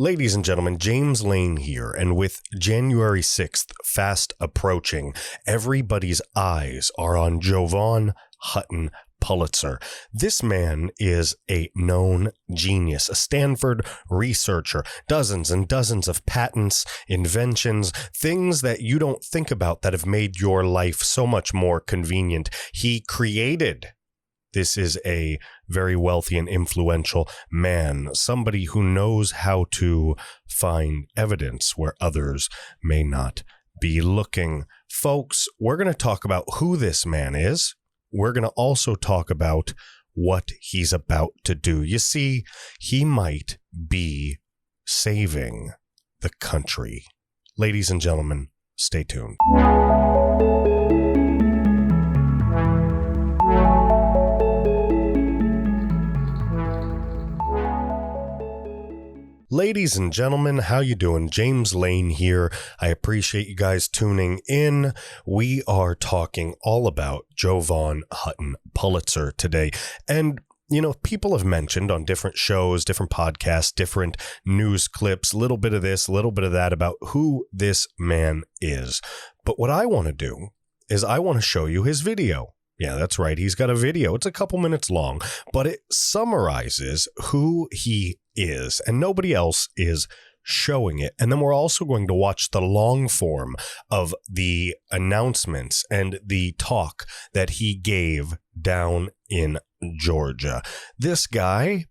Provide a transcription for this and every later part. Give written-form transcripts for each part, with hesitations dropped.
Ladies and gentlemen, James Lane here, and with January 6th fast approaching, everybody's eyes are on Jovan Hutton Pulitzer. This man is a known genius, a Stanford researcher, dozens and dozens of patents, inventions, things that you don't think about that have made your life so much more convenient. He created. This is a very wealthy and influential man, somebody who knows how to find evidence where others may not be looking. Folks, we're going to talk about who this man is. We're going to also talk about what he's about to do. You see, he might be saving the country. Ladies and gentlemen, stay tuned. Ladies and gentlemen, how you doing? James Lane here. I appreciate you guys tuning in. We are talking all about Jovan Hutton Pulitzer today. And, you know, people have mentioned on different shows, different podcasts, different news clips, a little bit of this, a little bit of that about who this man is. But what I want to do is I want to show you his video. Yeah, that's right. He's got a video. It's a couple minutes long, but it summarizes who he is, and nobody else is showing it. And then we're also going to watch the long form of the announcements and the talk that he gave down in Georgia. This guy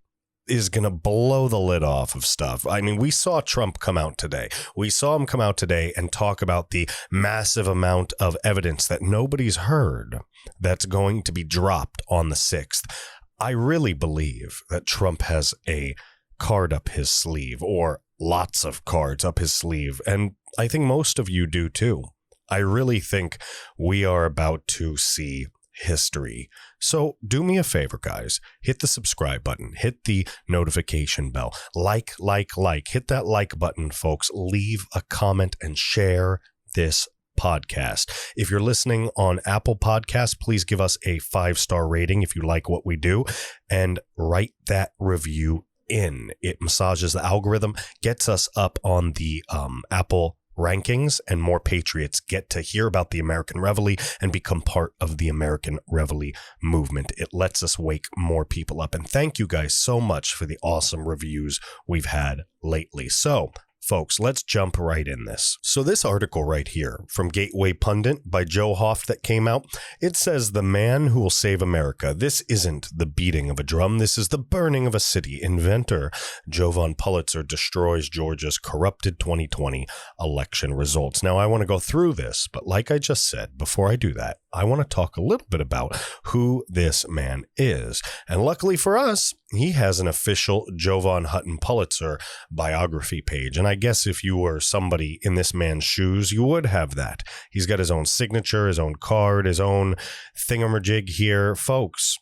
is going to blow the lid off of stuff. I mean, we saw Trump come out today. We saw him come out today and talk about the massive amount of evidence that nobody's heard that's going to be dropped on the 6th. I really believe that Trump has a card up his sleeve, or lots of cards up his sleeve. And I think most of you do too. I really think we are about to see history. So do me a favor, guys. Hit the subscribe button. Hit the notification bell. Like. Hit that like button, folks. Leave a comment and share this podcast. If you're listening on Apple Podcasts, please give us a 5-star rating if you like what we do, and write that review in. It massages the algorithm, gets us up on the Apple rankings, and more patriots get to hear about the American Reveille and become part of the American Reveille movement. It lets us wake more people up. And thank you guys so much for the awesome reviews we've had lately. So, folks, let's jump right in this. So this article right here from Gateway Pundit by Joe Hoft that came out, it says, "The man who will save America. This isn't the beating of a drum. This is the burning of a city. Inventor Jovan Pulitzer destroys Georgia's corrupted 2020 election results." Now, I want to go through this, but like I just said, before I do that, I want to talk a little bit about who this man is. And luckily for us, he has an official Jovan Hutton Pulitzer biography page. And I guess if you were somebody in this man's shoes, you would have that. He's got his own signature, his own card, his own thingamajig here. Folks,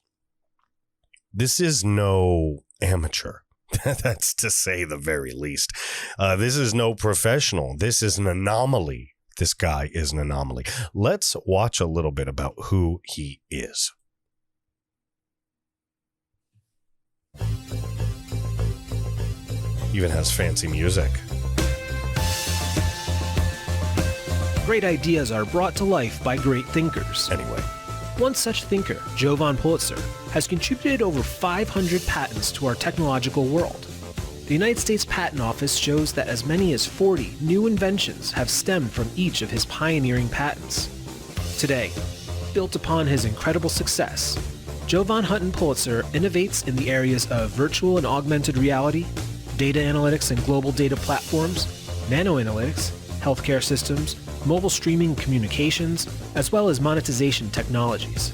this is no amateur. That's to say the very least. This is no professional. This is an anomaly. This guy is an anomaly. Let's watch a little bit about who he is. Even has fancy music. Great ideas are brought to life by great thinkers. Anyway. One such thinker, Jovan Pulitzer, has contributed over 500 patents to our technological world. The United States Patent Office shows that as many as 40 new inventions have stemmed from each of his pioneering patents. Today, built upon his incredible success, Jovan Hutton Pulitzer innovates in the areas of virtual and augmented reality, data analytics and global data platforms, nanoanalytics, healthcare systems, mobile streaming communications, as well as monetization technologies.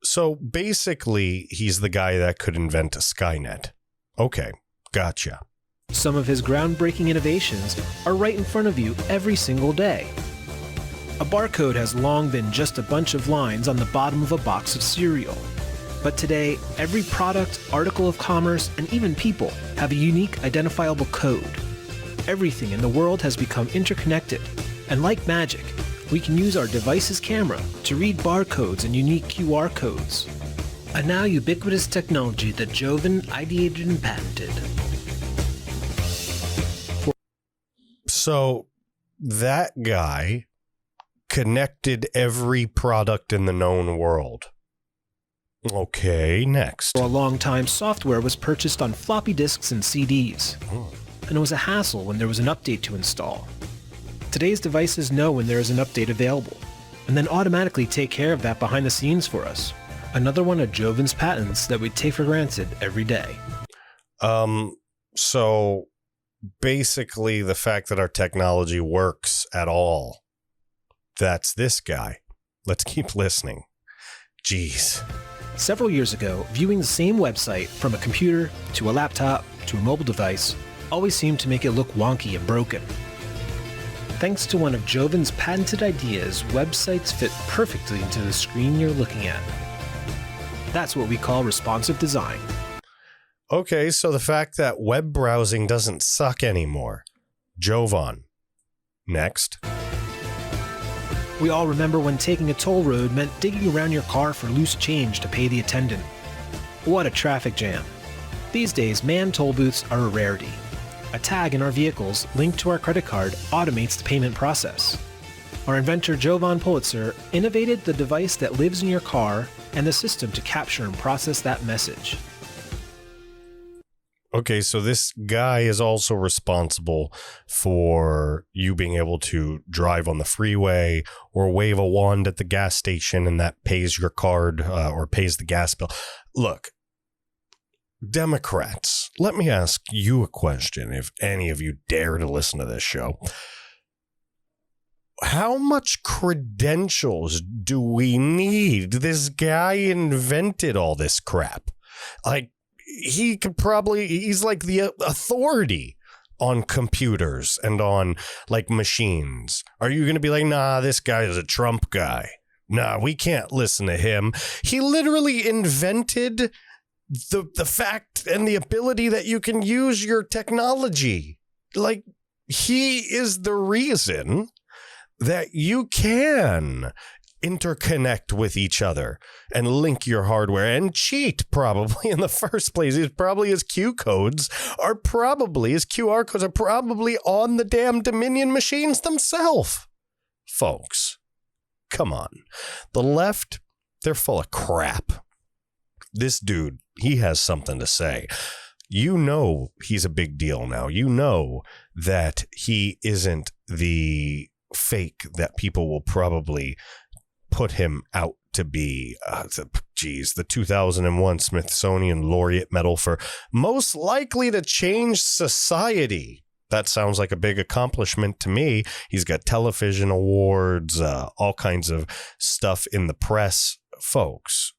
So basically, he's the guy that could invent a Skynet. Okay, gotcha. Some of his groundbreaking innovations are right in front of you every single day. A barcode has long been just a bunch of lines on the bottom of a box of cereal. But today, every product, article of commerce, and even people have a unique identifiable code. Everything in the world has become interconnected, and like magic, we can use our device's camera to read barcodes and unique QR codes. A now ubiquitous technology that Jovan ideated and patented. So that guy connected every product in the known world. Okay, next. For a long time, software was purchased on floppy disks and CDs, and it was a hassle when there was an update to install. Today's devices know when there is an update available, and then automatically take care of that behind the scenes for us. Another one of Jovan's patents that we take for granted every day. So basically the fact that our technology works at all, that's this guy. Let's keep listening. Jeez. Several years ago, viewing the same website from a computer to a laptop to a mobile device always seemed to make it look wonky and broken. Thanks to one of Jovan's patented ideas, websites fit perfectly into the screen you're looking at. That's what we call responsive design. Okay, so the fact that web browsing doesn't suck anymore. Jovan. Next. We all remember when taking a toll road meant digging around your car for loose change to pay the attendant. What a traffic jam. These days, manned toll booths are a rarity. A tag in our vehicles linked to our credit card automates the payment process. Our inventor Jovan Pulitzer innovated the device that lives in your car and the system to capture and process that message. Okay, so this guy is also responsible for you being able to drive on the freeway or wave a wand at the gas station and that pays your card or pays the gas bill. Look, Democrats, let me ask you a question, if any of you dare to listen to this show. How much credentials do we need? This guy invented all this crap. Like, he's like the authority on computers and on like machines. Are you going to be like, nah, this guy is a Trump guy. Nah, we can't listen to him. He literally invented the fact and the ability that you can use your technology. Like, he is the reason that you can interconnect with each other and link your hardware and cheat probably in the first place. His QR codes are probably on the damn Dominion machines themselves. Folks, come on. The left, they're full of crap. This dude, he has something to say. You know he's a big deal now. You know that he isn't the fake that people will probably put him out to be. The 2001 Smithsonian Laureate Medal for most likely to change society. That sounds like a big accomplishment to me. He's got television awards, all kinds of stuff in the press. Folks,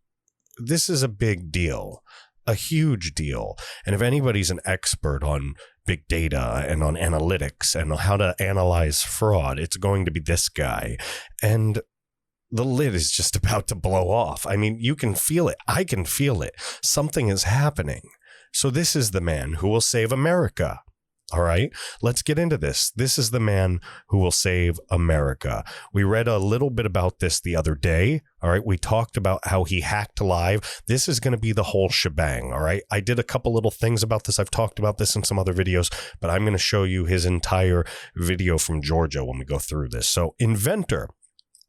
this is a big deal, a huge deal. And if anybody's an expert on big data and on analytics and on how to analyze fraud, it's going to be this guy. And the lid is just about to blow off. I mean, you can feel it. I can feel it. Something is happening. So this is the man who will save America. All right, let's get into this. This is the man who will save America. We read a little bit about this the other day. All right, we talked about how he hacked live. This is going to be the whole shebang. All right, I did a couple little things about this. I've talked about this in some other videos, but I'm going to show you his entire video from Georgia when we go through this. So inventor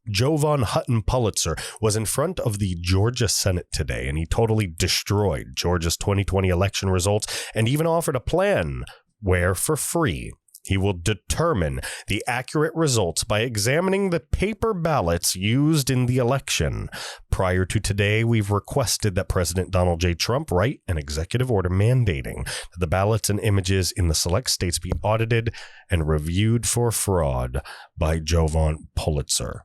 Jovan Hutton Pulitzer was in front of the Georgia Senate today, and he totally destroyed Georgia's 2020 election results and even offered a plan where, for free, he will determine the accurate results by examining the paper ballots used in the election. Prior to today, we've requested that President Donald J. Trump write an executive order mandating that the ballots and images in the select states be audited and reviewed for fraud by Jovan Pulitzer.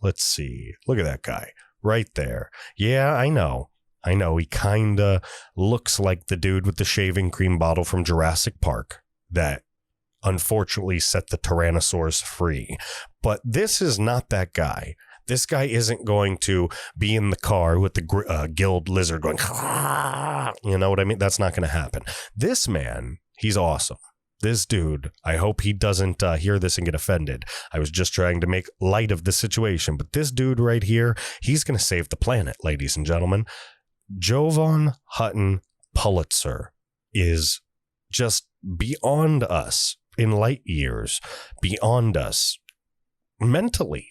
Let's see. Look at that guy right there. Yeah, I know. He kind of looks like the dude with the shaving cream bottle from Jurassic Park that unfortunately set the Tyrannosaurus free. But this is not that guy. This guy isn't going to be in the car with the gilled lizard going, you know what I mean? That's not going to happen. This man, he's awesome. This dude, I hope he doesn't hear this and get offended. I was just trying to make light of the situation. But this dude right here, he's going to save the planet, ladies and gentlemen. Jovan Hutton Pulitzer is just beyond us in light years beyond us mentally.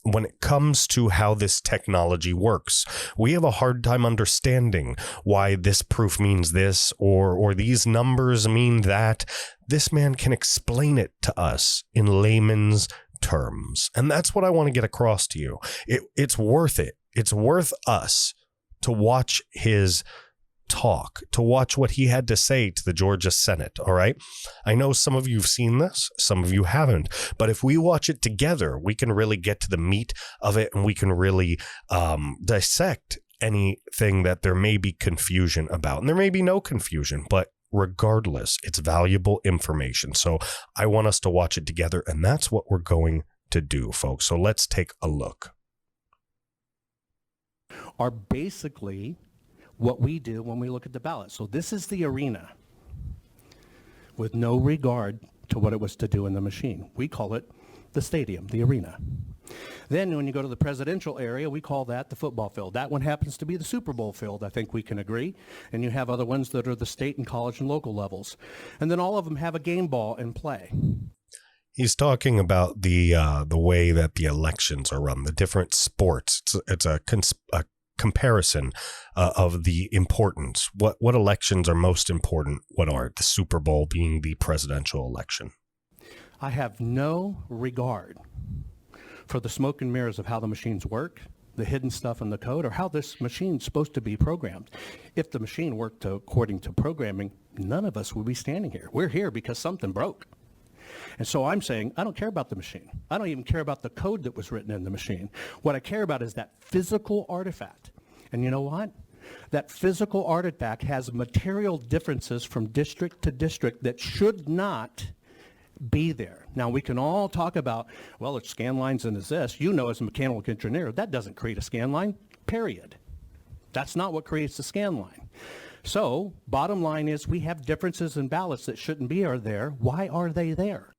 When it comes to how this technology works, we have a hard time understanding why this proof means this or these numbers mean that. This man can explain it to us in layman's terms. And that's what I want to get across to you. It's worth it. It's worth us to watch his talk, to watch what he had to say to the Georgia Senate. All right. I know some of you have seen this, some of you haven't, but if we watch it together, we can really get to the meat of it, and we can really dissect anything that there may be confusion about. And there may be no confusion, but regardless, it's valuable information. So I want us to watch it together, and that's what we're going to do, folks. So let's take a look. Are basically what we do when we look at the ballot. So this is the arena with no regard to what it was to do in the machine. We call it the stadium, the arena. Then when you go to the presidential area, we call that the football field. That one happens to be the Super Bowl field, I think we can agree. And you have other ones that are the state and college and local levels. And then all of them have a game ball in play. He's talking about the way that the elections are run, the different sports. It's a comparison of the importance. What elections are most important? What are the Super Bowl being the presidential election? I have no regard for the smoke and mirrors of how the machines work, the hidden stuff in the code, or how this machine's supposed to be programmed. If the machine worked according to programming, none of us would be standing here. We're here because something broke. And so I'm saying, I don't care about the machine. I don't even care about the code that was written in the machine. What I care about is that physical artifact. And you know what? That physical artifact has material differences from district to district that should not be there. Now, we can all talk about, well, it's scan lines and it's this. You know, as a mechanical engineer, that doesn't create a scan line, period. That's not what creates the scan line. So, bottom line is we have differences in ballots that shouldn't be there. Why are they there?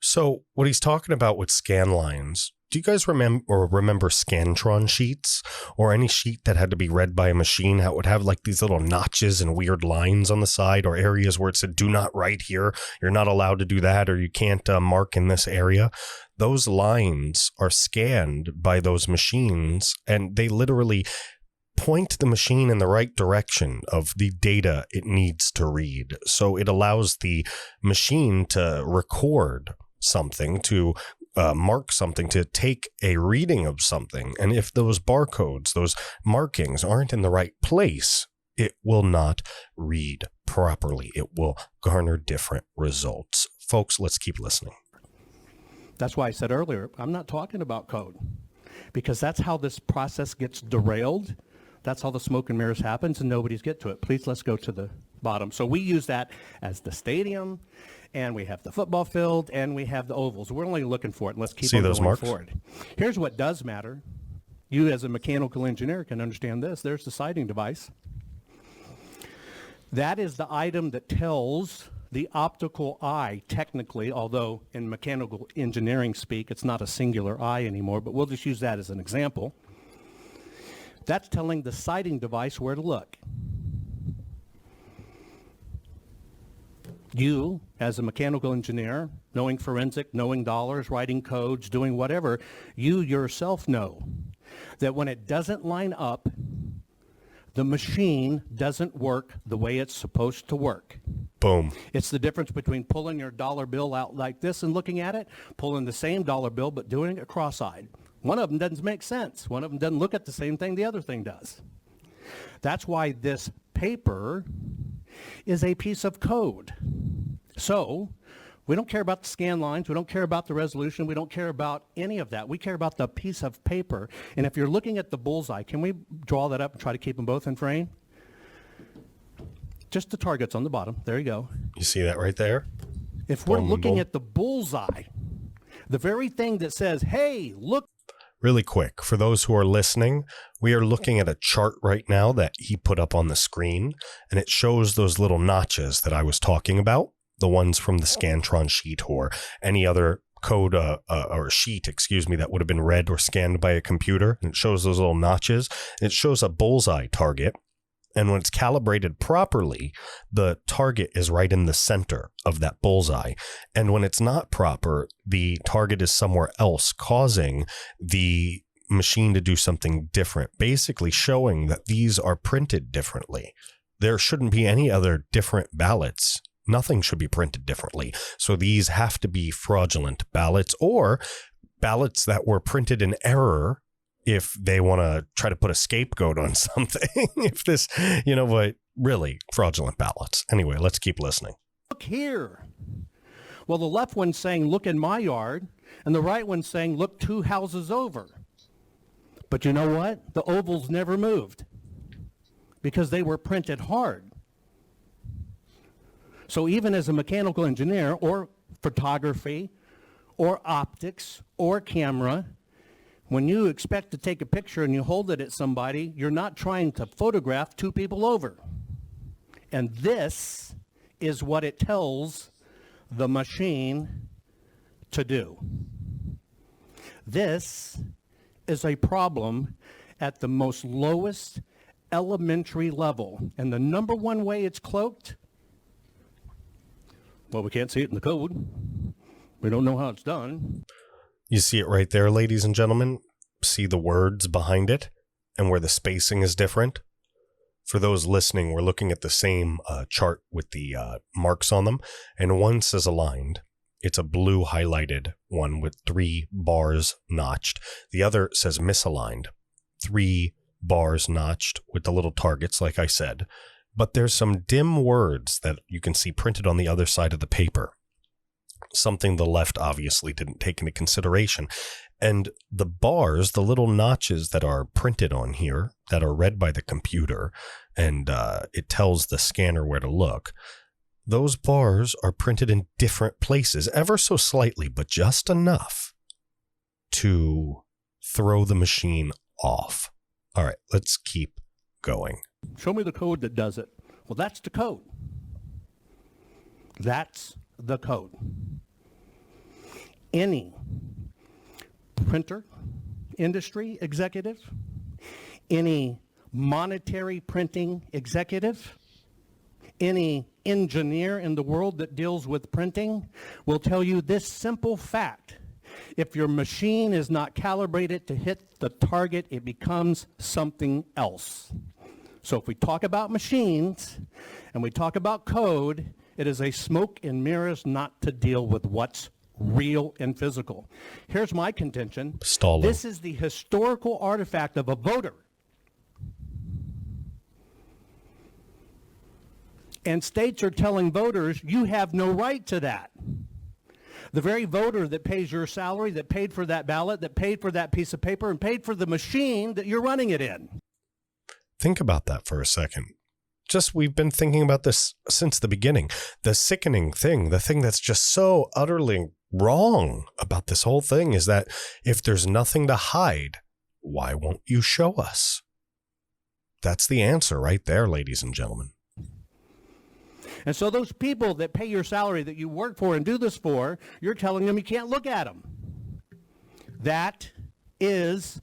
So, what he's talking about with scan lines, do you guys remember Scantron sheets, or any sheet that had to be read by a machine? How it would have like these little notches and weird lines on the side, or areas where it said, do not write here. You're not allowed to do that, or you can't mark in this area. Those lines are scanned by those machines, and they literally point the machine in the right direction of the data it needs to read. So it allows the machine to record something, to mark something, to take a reading of something. And if those barcodes, those markings aren't in the right place, it will not read properly. It will garner different results. Folks, let's keep listening. That's why I said earlier, I'm not talking about code, because that's how this process gets derailed. That's how the smoke and mirrors happens, and nobody's get to it. Please, let's go to the bottom. So we use that as the stadium, and we have the football field, and we have the ovals. We're only looking for it. Let's keep on going forward. Here's what does matter. You as a mechanical engineer can understand this. There's the sighting device. That is the item that tells the optical eye, technically, although in mechanical engineering speak, it's not a singular eye anymore, but we'll just use that as an example. That's telling the sighting device where to look. You, as a mechanical engineer, knowing forensic, knowing dollars, writing codes, doing whatever, you yourself know that when it doesn't line up, the machine doesn't work the way it's supposed to work. Boom. It's the difference between pulling your dollar bill out like this and looking at it, pulling the same dollar bill but doing it cross-eyed. One of them doesn't make sense. One of them doesn't look at the same thing the other thing does. That's why this paper is a piece of code. So we don't care about the scan lines. We don't care about the resolution. We don't care about any of that. We care about the piece of paper. And if you're looking at the bullseye, can we draw that up and try to keep them both in frame? Just the targets on the bottom. There you go. You see that right there? If we're looking at the bullseye, the very thing that says, hey, look. Really quick, for those who are listening, we are looking at a chart right now that he put up on the screen, and it shows those little notches that I was talking about, the ones from the Scantron sheet or any other code or sheet, that would have been read or scanned by a computer. And it shows those little notches. It shows a bullseye target And when it's calibrated properly, the target is right in the center of that bullseye. And when it's not proper, the target is somewhere else, causing the machine to do something different, basically showing that these are printed differently. There shouldn't be any other different ballots. Nothing should be printed differently. So these have to be fraudulent ballots or ballots that were printed in error if they want to try to put a scapegoat on something. If this, but really fraudulent ballots. Anyway, let's keep listening. Look here. Well, the left one's saying, look in my yard, and the right one's saying, look 2 houses over. But you know what? The ovals never moved because they were printed hard. So even as a mechanical engineer or photography or optics or camera, when you expect to take a picture and you hold it at somebody, you're not trying to photograph 2 people over. And this is what it tells the machine to do. This is a problem at the most lowest elementary level. And the number one way it's cloaked, well, we can't see it in the code. We don't know how it's done. You see it right there, ladies and gentlemen. See the words behind it and where the spacing is different. For those listening, we're looking at the same chart with the marks on them, and one says aligned. It's a blue highlighted one with 3 bars notched. The other says misaligned, 3 bars notched with the little targets, like I said. But there's some dim words that you can see printed on the other side of the paper. Something the left obviously didn't take into consideration. And the bars, the little notches that are printed on here that are read by the computer, and it tells the scanner where to look, those bars are printed in different places, ever so slightly, but just enough to throw the machine off. All right, let's keep going. Show me the code that does it. Well, that's the code. That's the code. Any printer industry executive, any monetary printing executive, any engineer in the world that deals with printing will tell you this simple fact. If your machine is not calibrated to hit the target, it becomes something else. So if we talk about machines and we talk about code, it is a smoke and mirrors not to deal with what's real and physical. Here's my contention. Stalling. This is the historical artifact of a voter. And states are telling voters, you have no right to that. The very voter that pays your salary, that paid for that ballot, that paid for that piece of paper, and paid for the machine that you're running it in. Think about that for a second. We've been thinking about this since the beginning. The sickening thing, the thing that's just so utterly wrong about this whole thing is that if there's nothing to hide, why won't you show us? That's the answer right there, ladies and gentlemen. And so those people that pay your salary that you work for and do this for, you're telling them you can't look at them. That is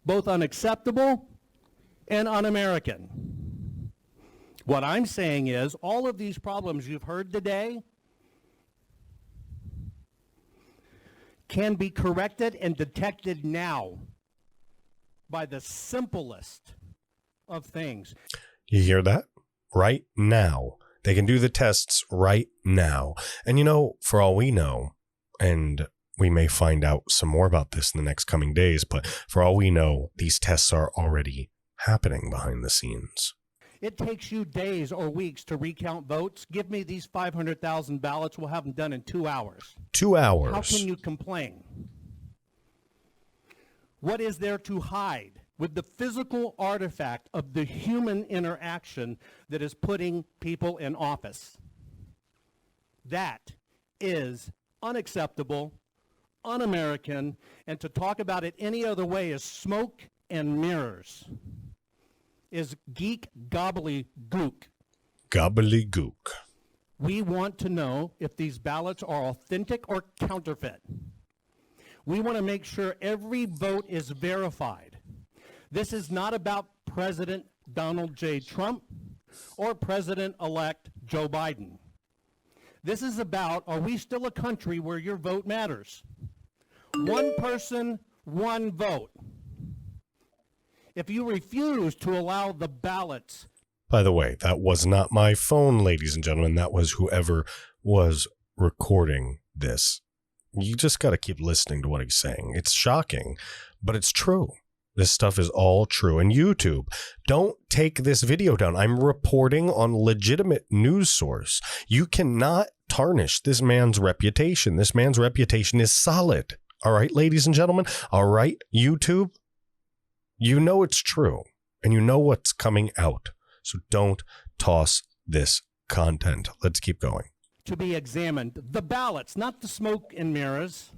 both unacceptable and un-American. What I'm saying is all of these problems you've heard today can be corrected and detected now by the simplest of things. You hear that? Right now. They can do the tests right now. And for all we know, and we may find out some more about this in the next coming days, but for all we know, these tests are already happening behind the scenes. It takes you days or weeks to recount votes. Give me these 500,000 ballots. We'll have them done in 2 hours. 2 hours. How can you complain? What is there to hide with the physical artifact of the human interaction that is putting people in office? That is unacceptable, un-American, and to talk about it any other way is smoke and mirrors. Is geek gobbledygook. Gobbledygook. We want to know if these ballots are authentic or counterfeit. We want to make sure every vote is verified. This is not about President Donald J. Trump or President-elect Joe Biden. This is about, are we still a country where your vote matters? One person, one vote. If you refuse to allow the ballots. By the way, that was not my phone, ladies and gentlemen. That was whoever was recording this. You just got to keep listening to what he's saying. It's shocking, but it's true. This stuff is all true. And YouTube, don't take this video down. I'm reporting on legitimate news source. You cannot tarnish this man's reputation. This man's reputation is solid. All right, ladies and gentlemen. All right, YouTube, you know it's true and you know what's coming out. So don't toss this content. Let's keep going. To be examined. The ballots, not the smoke and mirrors,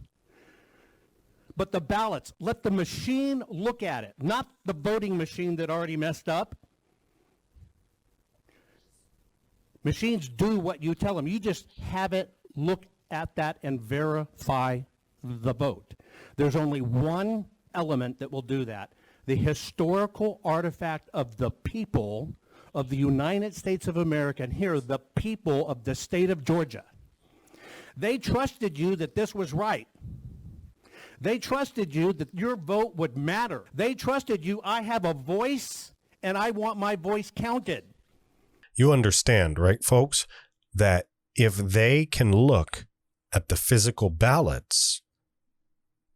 but the ballots. Let the machine look at it, not the voting machine that already messed up. Machines do what you tell them. You just have it look at that and verify the vote. There's only one element that will do that. The historical artifact of the people of the United States of America, and here, the people of the state of Georgia. They trusted you that this was right. They trusted you that your vote would matter. They trusted you, I have a voice, and I want my voice counted. You understand, right, folks, that if they can look at the physical ballots,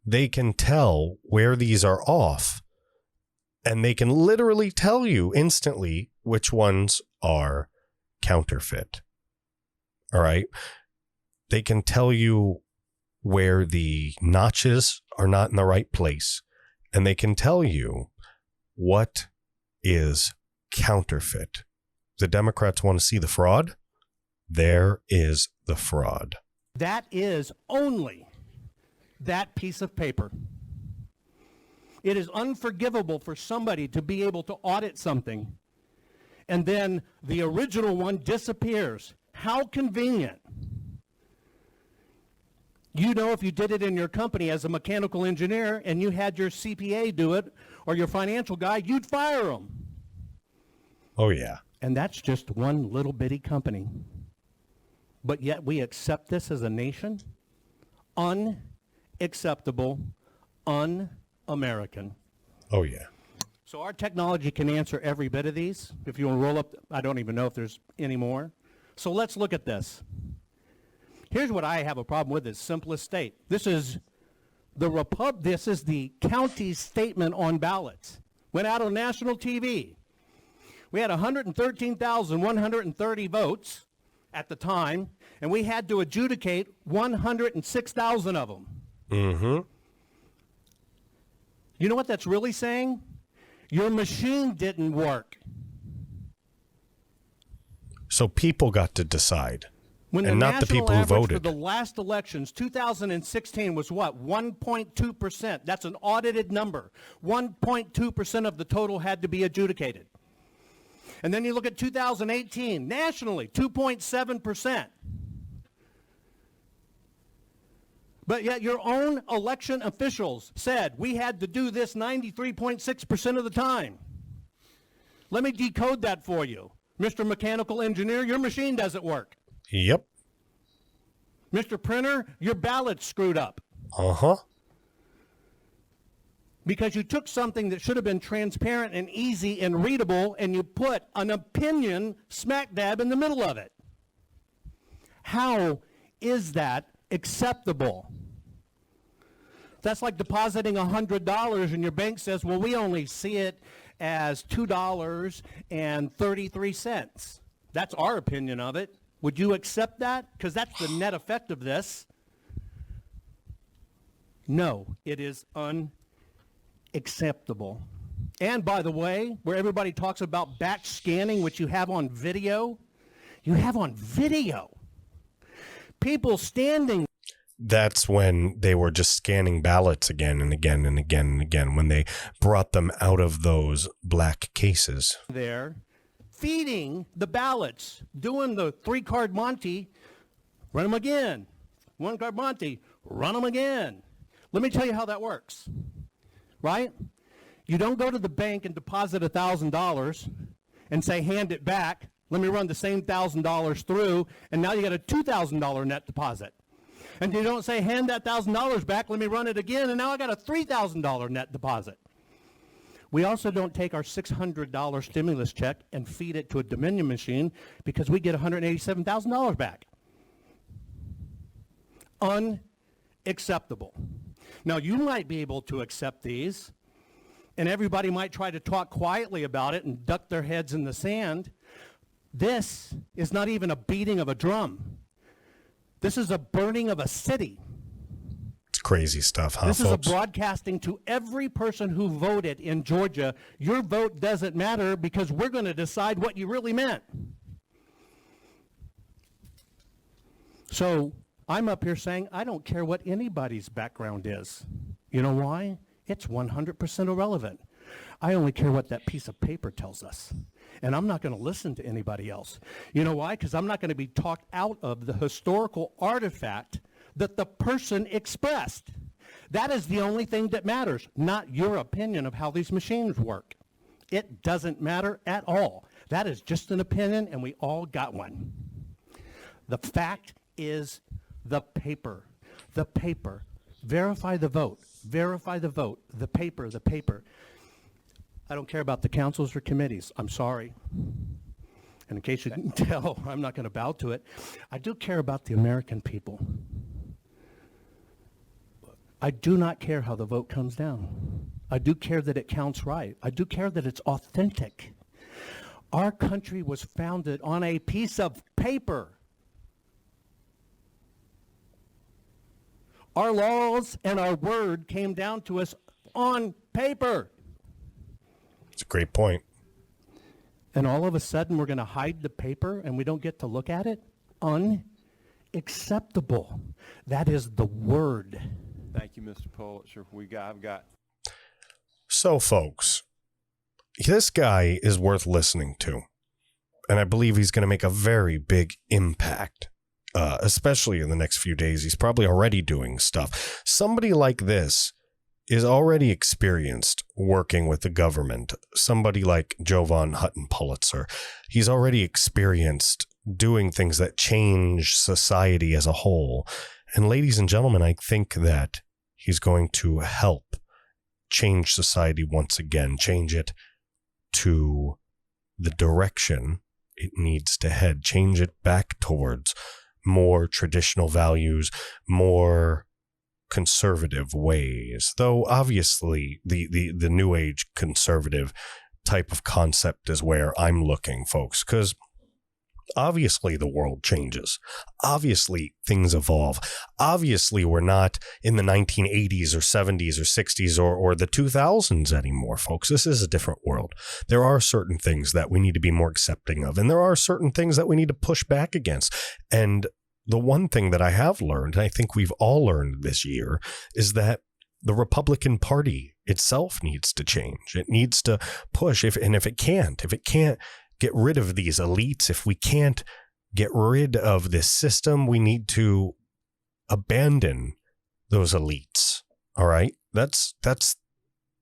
they can tell where these are off, and they can literally tell you instantly which ones are counterfeit. All right? They can tell you where the notches are not in the right place, and they can tell you what is counterfeit. The Democrats want to see the fraud. There is the fraud. That is only that piece of paper. It is unforgivable for somebody to be able to audit something and then the original one disappears. How convenient. You know, if you did it in your company as a mechanical engineer and you had your CPA do it or your financial guy, you'd fire them. Oh, yeah. And that's just one little bitty company. But yet we accept this as a nation? Unacceptable, un-American. Oh, yeah. So our technology can answer every bit of these. If you want to roll up, I don't even know if there's any more. So let's look at this. Here's what I have a problem with, is simplest state. This is the county's statement on ballots. Went out on national TV. We had 113,130 votes at the time, and we had to adjudicate 106,000 of them. Mm-hmm. You know what that's really saying? Your machine didn't work. So people got to decide, When and the not the national people who average voted. for the last elections, 2016 was what? 1.2%. That's an audited number. 1.2% of the total had to be adjudicated. And then you look at 2018, nationally, 2.7%. But yet your own election officials said we had to do this 93.6% of the time. Let me decode that for you. Mr. Mechanical Engineer, your machine doesn't work. Yep. Mr. Printer, your ballot's screwed up. Uh-huh. Because you took something that should have been transparent and easy and readable, and you put an opinion smack dab in the middle of it. How is that acceptable? That's like depositing $100 and your bank says, well, we only see it as $2.33. That's our opinion of it. Would you accept that? Because that's the net effect of this. No, it is unacceptable. And by the way, where everybody talks about batch scanning, which you have on video, people standing. That's when they were just scanning ballots again and again and again and again, when they brought them out of those black cases. There, feeding the ballots, doing the 3-card Monty, run them again. 1-card Monty, run them again. Let me tell you how that works, right? You don't go to the bank and deposit $1,000 and say, hand it back. Let me run the same $1,000 through, and now you got a $2,000 net deposit. And you don't say, hand that $1,000 back, let me run it again, and now I got a $3,000 net deposit. We also don't take our $600 stimulus check and feed it to a Dominion machine because we get $187,000 back. Unacceptable. Now, you might be able to accept these, and everybody might try to talk quietly about it and duck their heads in the sand. This is not even a beating of a drum. This is a burning of a city. It's crazy stuff, huh, This folks? is a broadcasting to every person who voted in Georgia. Your vote doesn't matter because we're going to decide what you really meant. So I'm up here saying I don't care what anybody's background is. You know why? It's 100% irrelevant. I only care what that piece of paper tells us. And I'm not going to listen to anybody else. You know why? Because I'm not going to be talked out of the historical artifact that the person expressed. That is the only thing that matters, not your opinion of how these machines work. It doesn't matter at all. That is just an opinion, and we all got one. The fact is the paper. The paper. Verify the vote. Verify the vote. The paper. The paper. I don't care about the councils or committees. I'm sorry. And in case you didn't tell, I'm not going to bow to it. I do care about the American people. I do not care how the vote comes down. I do care that it counts right. I do care that it's authentic. Our country was founded on a piece of paper. Our laws and our word came down to us on paper. It's a great point. And all of a sudden, we're going to hide the paper and we don't get to look at it? Unacceptable. That is the word. Thank you, Mr. Pulitzer. I've got. So, folks, this guy is worth listening to. And I believe he's going to make a very big impact, especially in the next few days. He's probably already doing stuff. Somebody like this is already experienced working with the government. Somebody like Jovan Hutton Pulitzer, he's already experienced doing things that change society as a whole. And ladies and gentlemen, I think that he's going to help change society once again, change it to the direction it needs to head, change it back towards more traditional values, more conservative ways, though obviously the new age conservative type of concept is where I'm looking, folks, because obviously the world changes. Obviously things evolve. Obviously we're not in the 1980s or 70s or 60s or the 2000s anymore, folks. This is a different world. There are certain things that we need to be more accepting of, and there are certain things that we need to push back against. And the one thing that I have learned, and I think we've all learned this year, is that the Republican Party itself needs to change. It needs to push. If it can't get rid of these elites, if we can't get rid of this system, we need to abandon those elites. All right. That's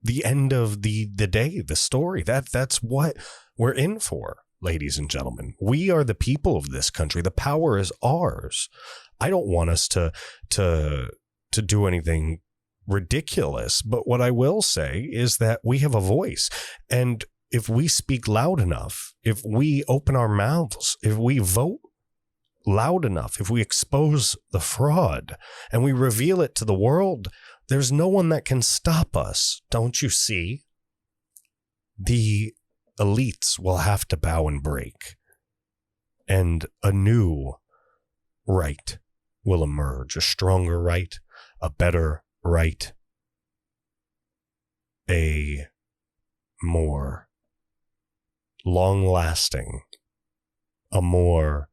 the end of the day, the story. That's what we're in for. Ladies and gentlemen, we are the people of this country. The power is ours. I don't want us to do anything ridiculous, but what I will say is that we have a voice. And if we speak loud enough, if we open our mouths, if we vote loud enough, if we expose the fraud and we reveal it to the world, there's no one that can stop us. Don't you see? The elites will have to bow and break, and a new right will emerge, a stronger right, a better right, a more long-lasting, a more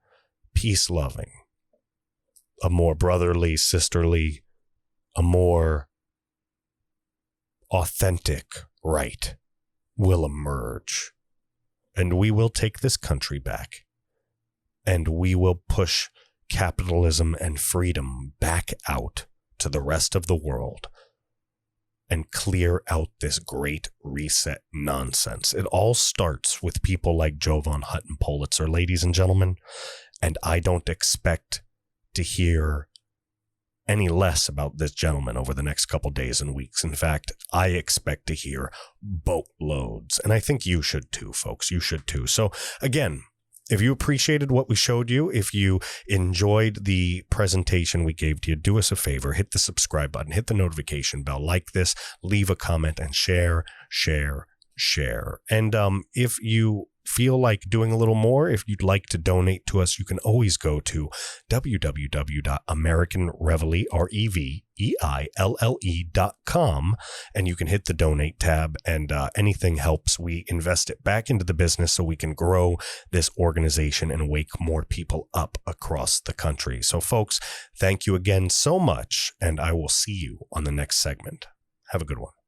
peace-loving, a more brotherly, sisterly, a more authentic right will emerge. And we will take this country back. And we will push capitalism and freedom back out to the rest of the world. and clear out this great reset nonsense. It all starts with people like Jovan Hutton Pulitzer, ladies and gentlemen, and I don't expect to hear any less about this gentleman over the next couple days and weeks. In fact, I expect to hear boatloads, and I think you should too, folks. You should too. So again, if you appreciated what we showed you, if you enjoyed the presentation we gave to you, do us a favor, hit the subscribe button, hit the notification bell, like this, leave a comment, and share. And if you feel like doing a little more, if you'd like to donate to us, you can always go to www.americanreveille.com, and you can hit the donate tab, and anything helps. We invest it back into the business so we can grow this organization and wake more people up across the country. So folks, thank you again so much, and I will see you on the next segment. Have a good one.